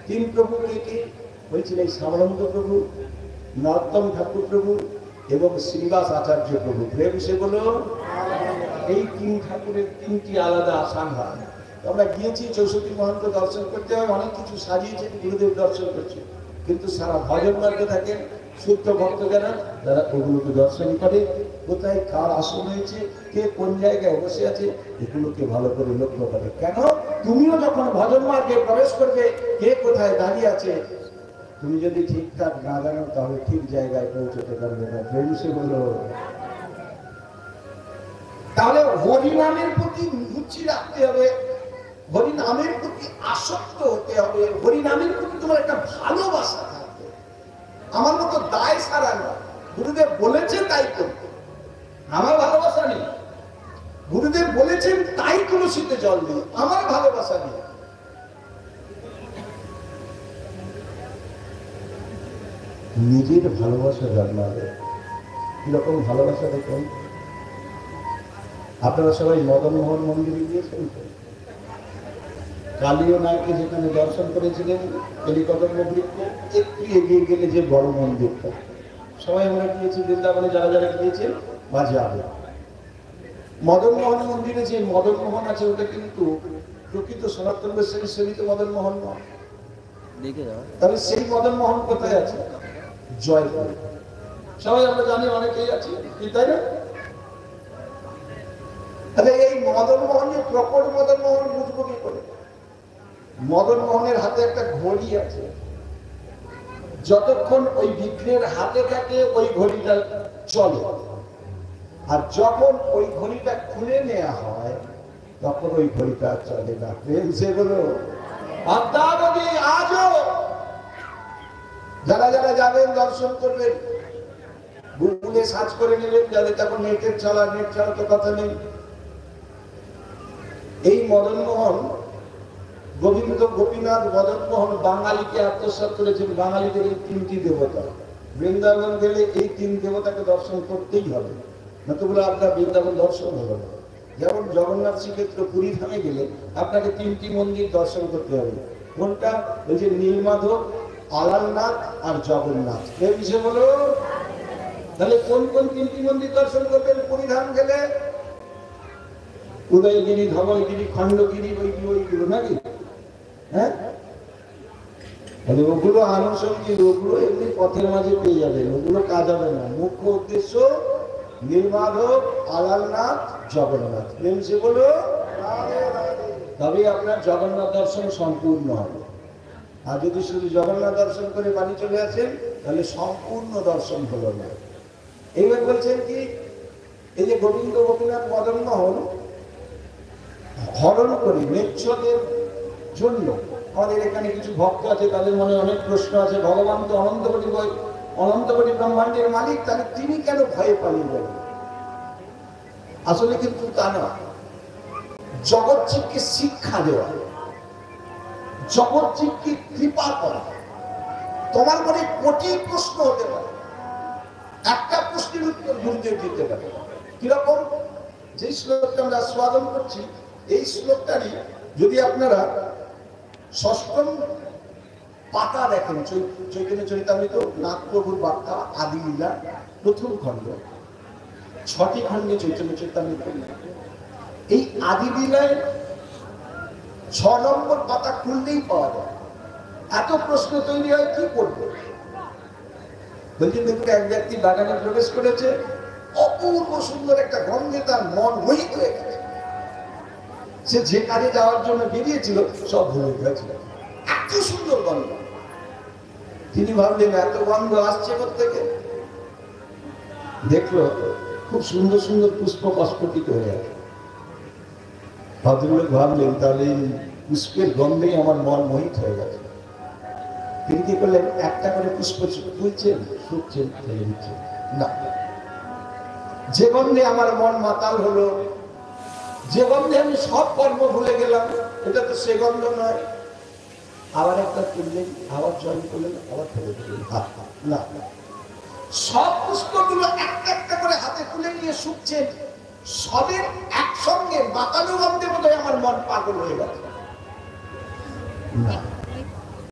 তিন প্রভু কে বলছেন? এই সামরন্ত প্রভু, নরোত্তম ঠাকুর প্রভু এবং শ্রীনিবাস আচার্য প্রভু। প্রেম সে বলো। এই তিন ঠাকুরের তিনটি আলাদা আসান হয়। আমরা গিয়েছি 64 মহন্ত দর্শন করতে হয়, অনেক কিছু সাজিয়েছে, গুরুদেব দর্শন করছে, কিন্তু সারা ভজন মার্গে থাকেন শুদ্ধ ভক্ত যারা, তারা ওগুলোকে দর্শন করে। কোথায় কার আসন হয়েছে, কে কোন জায়গায় বসে আছে, এগুলোকে ভালো করে লক্ষ্য করে। কেন? তুমিও যখন ভজন মার্গে প্রবেশ করবে, কে কোথায় দাঁড়িয়ে আছে তুমি যদি ঠিকঠাক না জানো, তাহলে ঠিক জায়গায় পৌঁছতে পারবে না। প্রেমসে বলো। তাহলে হরিনামের প্রতি রুচি রাখতে হবে, হরিনামের প্রতি আসক্ত হতে হবে, হরিনামের প্রতি তোমার একটা ভালোবাসা থাকবে। আমার মতো দায় সারা নয়, গুরুদেব বলেছেন তাই করতে, আমার ভালোবাসা নেই। গুরুদেব বলেছেন তাই তুলসীতে জল দিই, আমার ভালোবাসা নেই। নিজের ভালোবাসা জন্মাবে। কিরকম ভালোবাসা দেখুন, আপনারা সবাই মদন মোহন মন্দিরে গিয়েছেন তো? কালীয় নায়কে যেখানে দর্শন করেছিলেন কলিকদম্ব বৃক্ষ, একটু এগিয়ে গেলে যে বড় মন্দিরটা, সবাই আমরা গিয়েছি বৃন্দাবনে, যারা যারা গিয়েছেন বা যাবে। মদন মোহন মন্দিরে যে মদন মোহন আছে, ওটা কিন্তু প্রকৃত সনাতন বৈষ্ণবের সেবিত মদন মোহন নয়। তাহলে সেই মদন মোহন কোথায় আছে? জয়পুর। সবাই আমরা জানি, অনেকেই আছে, তাই না? তাহলে এই মদন মোহন যে প্রকট মদন মোহন বুঝবো কি করে? মদন মোহনের হাতে একটা ঘড়ি আছে, যতক্ষণ ওই বিঘ্নের হাতে থাকে ওই ঘড়িটা চলে, আর যখন ওই ঘড়িটা খুলে নেওয়া হয় তখন ওই ঘড়িটা চলে না। প্রেম সে বলো। আজও যারা যারা যাবেন দর্শন করবেন, গুগলে সার্চ করে নেবেন, যাদের তখন নেটের চালা, নেট ছাড়া তো কথা নেই। এই মদন মোহন, গোবিন্দ গোপীনাথ মদন মোহন বাঙালিকে আত্মসাৎ করেছেন। বাঙালিদের এই তিনটি দেবতা, বৃন্দাবন গেলে এই তিন দেবতাকে দর্শন করতেই হবে, নতুবা আপনার বৃন্দাবন দর্শন হলো না। যেমন জগন্নাথ শ্রীক্ষেত্র পুরী ধামে গেলে আপনাকে তিনটি মন্দির দর্শন করতে হবে। কোনটা? ওই যে নীলমাধব, আলালনাথ আর জগন্নাথ। এই বিষয় বলো। তাহলে কোন কোন তিনটি মন্দির দর্শন করবেন পুরী ধাম গেলে? উদয়গিরি, ধবলগিরি, খণ্ডগিরি, ওইগুলো নাকি? হ্যাঁ, ওগুলো আনুষঙ্গিক, ওগুলো এমনি পথের মাঝে পেয়ে যাবেন, ওগুলো কাজ হবে না। মুখ্য উদ্দেশ্য নীলমাধব, আলালনাথ, জগন্নাথ। সে বলো। তবে আপনার জগন্নাথ দর্শন সম্পূর্ণ হবে। আর যদি শুধু জগন্নাথ দর্শন করে বাড়ি চলে আসেন, তাহলে সম্পূর্ণ দর্শন হলো না। এইবার বলছেন কি, এই যে গোবিন্দ গোপীনাথ মদন মোহন হরণ করে মেচ্ছদের জন্য, আমাদের এখানে কিছু ভক্ত আছে, তাদের মনে অনেক প্রশ্ন আছে। ভগবান তো অনন্ত কোটি ব্রহ্মাণ্ডের মালিক, তাহলে তিনি কেন ভয়ে পালিয়ে গেলেন? আসলে কিন্তু তা না। জগৎজীবকে শিক্ষা দেওয়া, জগৎজীবকে কৃপা করা। তোমার মনে কোটি প্রশ্ন হতে পারে, একটা প্রশ্নের উত্তর গুরুদেব দিতে পারে। কিরকম? যে শ্লোকটা আমরা আস্বাদন করছি, এই শ্লোকটারই যদি আপনারা ষষ্ঠম পাতা দেখেন, চৈতন্য চরিতামৃত, নাগপ্রভুর বার্তা, আদি লীলা, প্রথম খণ্ড, 6টি খণ্ডে চৈতন্য চরিতামৃত। এই আদি লীলায় 6 নম্বর পাতা খুললেই পাওয়া যায়। এত প্রশ্ন তৈরি হয়, কি করবে? বলছেন দেখুন, এক ব্যক্তি বাগানে প্রবেশ করেছে, অপূর্ব সুন্দর একটা গন্ধে তার মন মোহিত হয়ে গেছে। সে যে কাজে যাওয়ার জন্য বেরিয়েছিল সব ভুলে গেছিল, এত সুন্দর গন্ধ। তিনি ভাবলেন এত গন্ধ আসছে কোত্থেকে? দেখলো খুব সুন্দর সুন্দর পুষ্প প্রস্ফুটিত হয়ে আছে। ভদ্রলোক ভাবলেন তাহলে পুষ্পের গন্ধেই আমার মন মোহিত হয়ে গেছে। তিনি কি করলেন? একটা করে পুষ্প তুলছেন, শুকছেন, ফেলে দিচ্ছেন। না, যে গন্ধে আমার মন মাতাল হলো, যে গন্ধে আমি সব কর্ম ভুলে গেলাম, এটা তো সে গন্ধ নয়। আবার একটা তুললেন, আবার জয়েন করলেন, আবার ফেলে দিলেন। না, সব পুষ্পগুলো একটা একটা করে হাতে তুলে নিয়ে শুকছেন, সবের একসঙ্গে মাতালো গন্ধে বোধহয় আমার মন পাগল হয়ে গেছে। না,